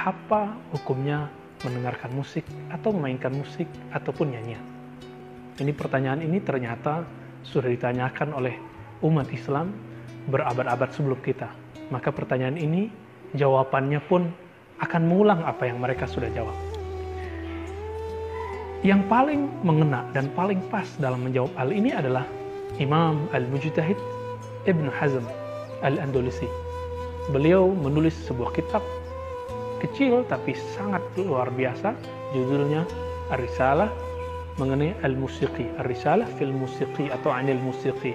apa hukumnya mendengarkan musik atau memainkan musik ataupun nyanyian? Ini pertanyaan ini ternyata sudah ditanyakan oleh umat Islam berabad-abad sebelum kita. Maka pertanyaan ini jawabannya pun akan mengulang apa yang mereka sudah jawab. Yang paling mengena dan paling pas dalam menjawab hal ini adalah Imam Al-Mujtahid Ibn Hazm Al-Andalusi. Beliau menulis sebuah kitab kecil tapi sangat luar biasa, judulnya Ar-Risalah mengenai Al-Musiqi, Ar-Risalah fil Musiqi atau Anil Musiqi.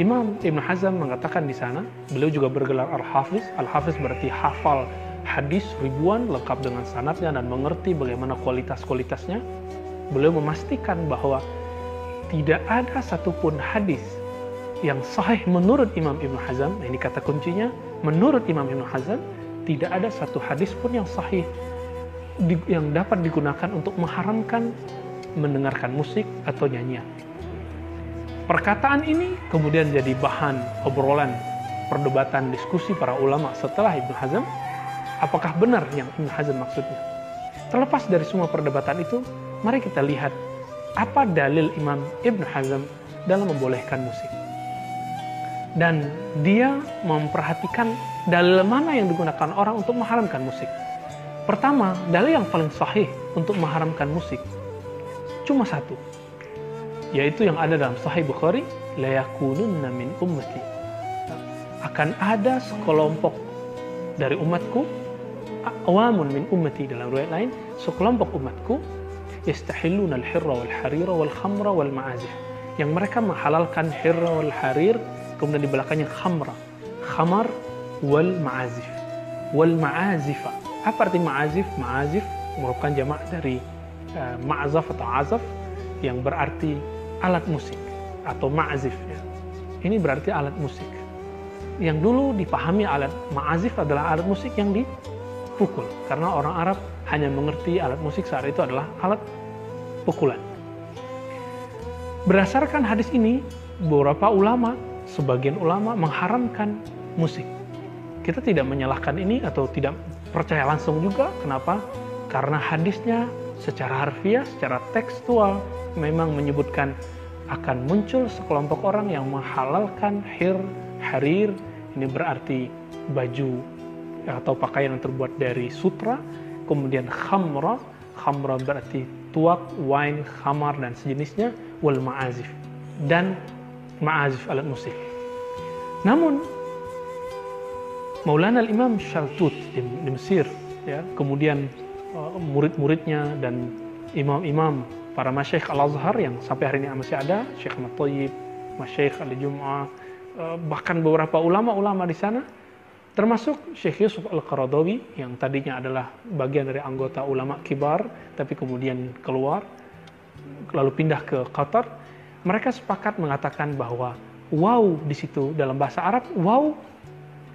Imam Ibn Hazm mengatakan di sana, beliau juga bergelar Al-Hafiz. Al-Hafiz berarti hafal hadis ribuan lengkap dengan sanadnya dan mengerti bagaimana kualitas-kualitasnya. Beliau memastikan bahwa tidak ada satupun hadis yang sahih menurut Imam Ibn Hazm. Ini kata kuncinya, menurut Imam Ibn Hazm tidak ada satu hadis pun yang sahih yang dapat digunakan untuk mengharamkan mendengarkan musik atau nyanyian. Perkataan ini kemudian jadi bahan obrolan, perdebatan, diskusi para ulama setelah Ibn Hazm. Apakah benar yang Ibn Hazm maksudnya? Terlepas dari semua perdebatan itu, mari kita lihat apa dalil Imam Ibn Hazm dalam membolehkan musik. Dan dia memperhatikan dalil mana yang digunakan orang untuk mengharamkan musik. Pertama, dalil yang paling sahih untuk mengharamkan musik cuma satu, yaitu yang ada dalam Sahih Bukhari, la yakununna min ummati. Akan ada sekelompok dari umatku, awamun min ummati dalam riwayat lain, sekelompok umatku yastahilluna al-hirra wal harira wal khamra wal ma'azif. Yang mereka menghalalkan hirra wal harir, kemudian di belakangnya khamra, khamar wal ma'azif. Wal ma'azifa. Apa arti ma'azif? Ma'azif merupakan jamak dari ma'azaf atau azaf yang berarti alat musik atau ma'azif. Ya. Ini berarti alat musik. Yang dulu dipahami alat ma'azif adalah alat musik yang dipukul. Karena orang Arab hanya mengerti alat musik saat itu adalah alat pukulan. Berdasarkan hadis ini, beberapa ulama, sebagian ulama mengharamkan musik. Kita tidak menyalahkan ini atau tidak percaya langsung juga. Kenapa? Karena hadisnya secara harfiah, secara tekstual memang menyebutkan akan muncul sekelompok orang yang menghalalkan harir. Ini berarti baju atau pakaian yang terbuat dari sutra. Kemudian khamra berarti tuak, wine, khamar dan sejenisnya. Wal ma'azif, dan ma'azif alat musik. Namun Maulana al-Imam Shaltut di Mesir, ya, kemudian murid-muridnya dan imam-imam para masyaikh Al-Azhar yang sampai hari ini masih ada, Syekh Ahmad Thayyib, Masyaikh Al-Jum'ah, bahkan beberapa ulama-ulama di sana, termasuk Syekh Yusuf Al-Qaradawi yang tadinya adalah bagian dari anggota ulama kibar, tapi kemudian keluar, lalu pindah ke Qatar. Mereka sepakat mengatakan bahwa waw di situ dalam bahasa Arab, waw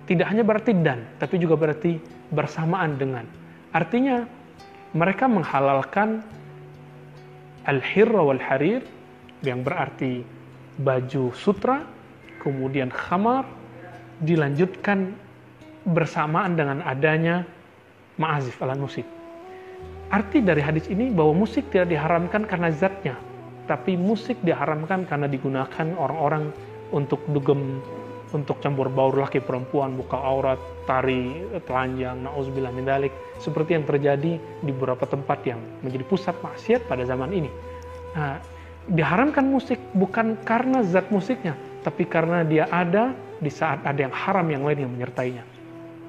tidak hanya berarti dan, tapi juga berarti bersamaan dengan. Artinya mereka menghalalkan al-hirra wal harir yang berarti baju sutra, kemudian khamar dilanjutkan bersamaan dengan adanya ma'azif alat musik. Arti dari hadis ini bahwa musik tidak diharamkan karena zatnya, tapi musik diharamkan karena digunakan orang-orang untuk dugem, untuk campur baur laki perempuan, buka aurat, tari, telanjang, na'udzubillah min dzalik, seperti yang terjadi di beberapa tempat yang menjadi pusat maksiat pada zaman ini. Nah, diharamkan musik bukan karena zat musiknya, tapi karena dia ada di saat ada yang haram yang lain yang menyertainya.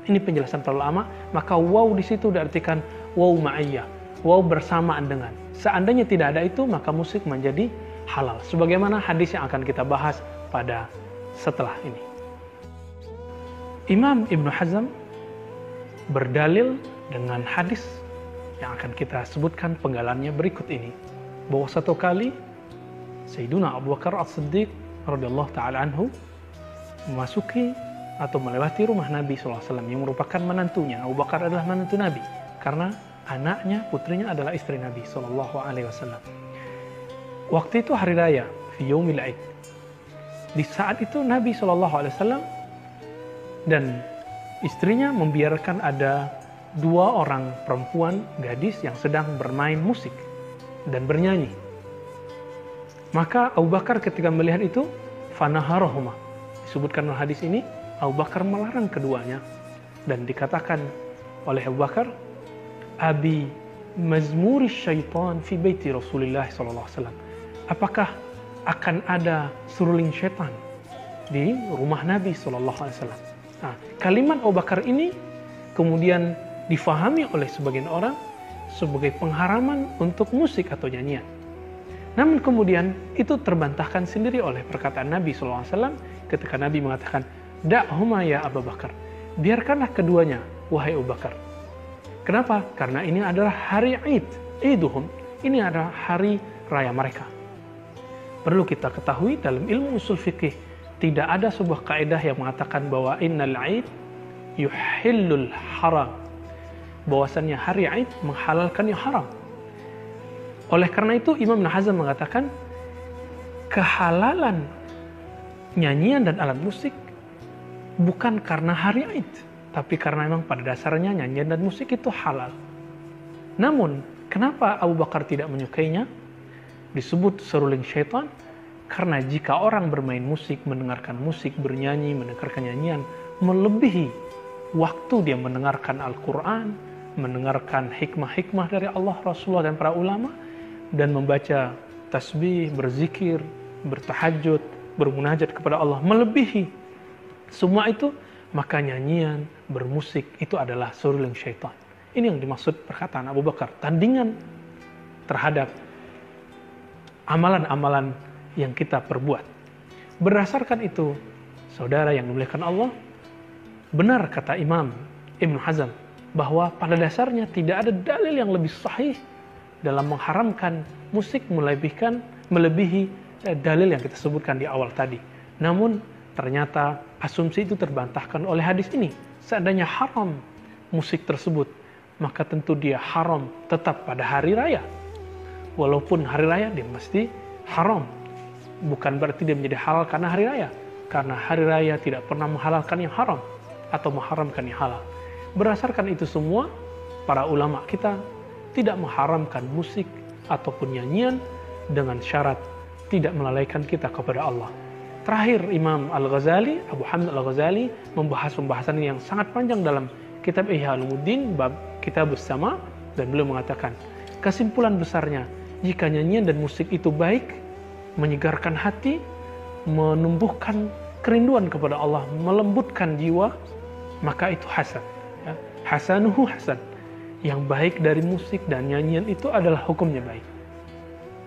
Ini penjelasan para ulama. Maka waw di situ diartikan waw ma'iyah, waw bersamaan dengan. Seandainya tidak ada itu, maka musik menjadi halal. Sebagaimana hadis yang akan kita bahas pada setelah ini. Imam Ibn Hazm berdalil dengan hadis yang akan kita sebutkan penggalannya berikut ini, bahwa satu kali Sayyiduna Abu Bakar As-Siddiq radhiyallahu ta'ala anhu memasuki atau melewati rumah Nabi SAW yang merupakan menantunya. Abu Bakar adalah menantu Nabi karena anaknya, putrinya adalah istri Nabi SAW. Waktu itu hari raya, fi yaumil Aid. Di saat itu Nabi SAW dan istrinya membiarkan ada dua orang perempuan gadis yang sedang bermain musik dan bernyanyi. Maka Abu Bakar ketika melihat itu, fanaharahuma. Disebutkan dalam hadis ini, Abu Bakar melarang keduanya. Dan dikatakan oleh Abu Bakar, Abi mazmuri syaitan fi baiti Rasulullah SAW. Apakah akan ada seruling syaitan di rumah Nabi SAW? Nah, kalimat Abu Bakar ini kemudian difahami oleh sebagian orang sebagai pengharaman untuk musik atau nyanyian. Namun kemudian itu terbantahkan sendiri oleh perkataan Nabi SAW ketika Nabi mengatakan, Da'huma ya Abu Bakar. Biarkanlah keduanya, wahai Abu Bakar. Kenapa? Karena ini adalah hari Id, Iduhum. Ini adalah hari raya mereka. Perlu kita ketahui dalam ilmu usul fikih, tidak ada sebuah kaidah yang mengatakan bahwa innal Id yuhillul haram. Bahwasannya hari Id menghalalkan yang haram. Oleh karena itu Imam Ibn Hazm mengatakan kehalalan nyanyian dan alat musik bukan karena hari Id, tapi karena memang pada dasarnya nyanyian dan musik itu halal. Namun, kenapa Abu Bakar tidak menyukainya? Disebut seruling syaitan, karena jika orang bermain musik, mendengarkan musik, bernyanyi, mendengarkan nyanyian, melebihi waktu dia mendengarkan Al-Quran, mendengarkan hikmah-hikmah dari Allah, Rasulullah, dan para ulama, dan membaca tasbih, berzikir, bertahajud, bermunajat kepada Allah, melebihi semua itu, maka nyanyian, bermusik itu adalah seruling syaitan. Ini yang dimaksud perkataan Abu Bakar, tandingan terhadap amalan-amalan yang kita perbuat. Berdasarkan itu, saudara yang dimuliakan Allah, benar kata Imam Ibn Hazm bahwa pada dasarnya tidak ada dalil yang lebih sahih dalam mengharamkan musik melebihi dalil yang kita sebutkan di awal tadi. Namun ternyata asumsi itu terbantahkan oleh hadis ini. Seandainya haram musik tersebut, maka tentu dia haram tetap pada hari raya. Walaupun hari raya dia mesti haram. Bukan berarti dia menjadi halal karena hari raya. Karena hari raya tidak pernah menghalalkan yang haram atau mengharamkan yang halal. Berdasarkan itu semua, para ulama kita tidak mengharamkan musik ataupun nyanyian dengan syarat tidak melalaikan kita kepada Allah. Terakhir, Imam Al-Ghazali, Abu Hamid Al-Ghazali membahas pembahasan ini yang sangat panjang dalam kitab Ihya Ulumuddin bab Kitabus Sama, dan beliau mengatakan, kesimpulan besarnya, jika nyanyian dan musik itu baik, menyegarkan hati, menumbuhkan kerinduan kepada Allah, melembutkan jiwa, maka itu hasan. Ya. Hasanuhu hasan. Yang baik dari musik dan nyanyian itu adalah hukumnya baik.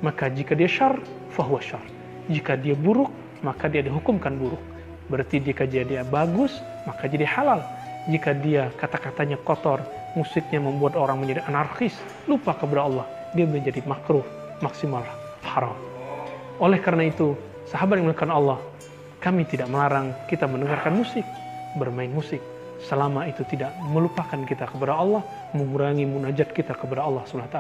Maka jika dia syar, fahuwa syar. Jika dia buruk, maka dia dihukumkan buruk. Berarti jika dia bagus, maka jadi halal. Jika dia kata-katanya kotor, musiknya membuat orang menjadi anarkis, lupa kepada Allah, dia menjadi makruh, maksimal haram. Oleh karena itu, sahabat yang dimuliakan Allah, kami tidak melarang kita mendengarkan musik, bermain musik, selama itu tidak melupakan kita kepada Allah, mengurangi munajat kita kepada Allah SWT.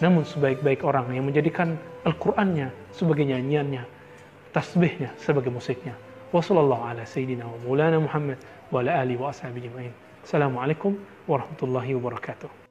Namun sebaik-baik orang yang menjadikan Al-Qur'annya sebagai nyanyiannya, tasbihnya sebagai musiknya. Wassallallahu ala sayyidina wa maulana Muhammad wa ala alihi wa ashabihi ajma'in. Assalamualaikum warahmatullahi wabarakatuh.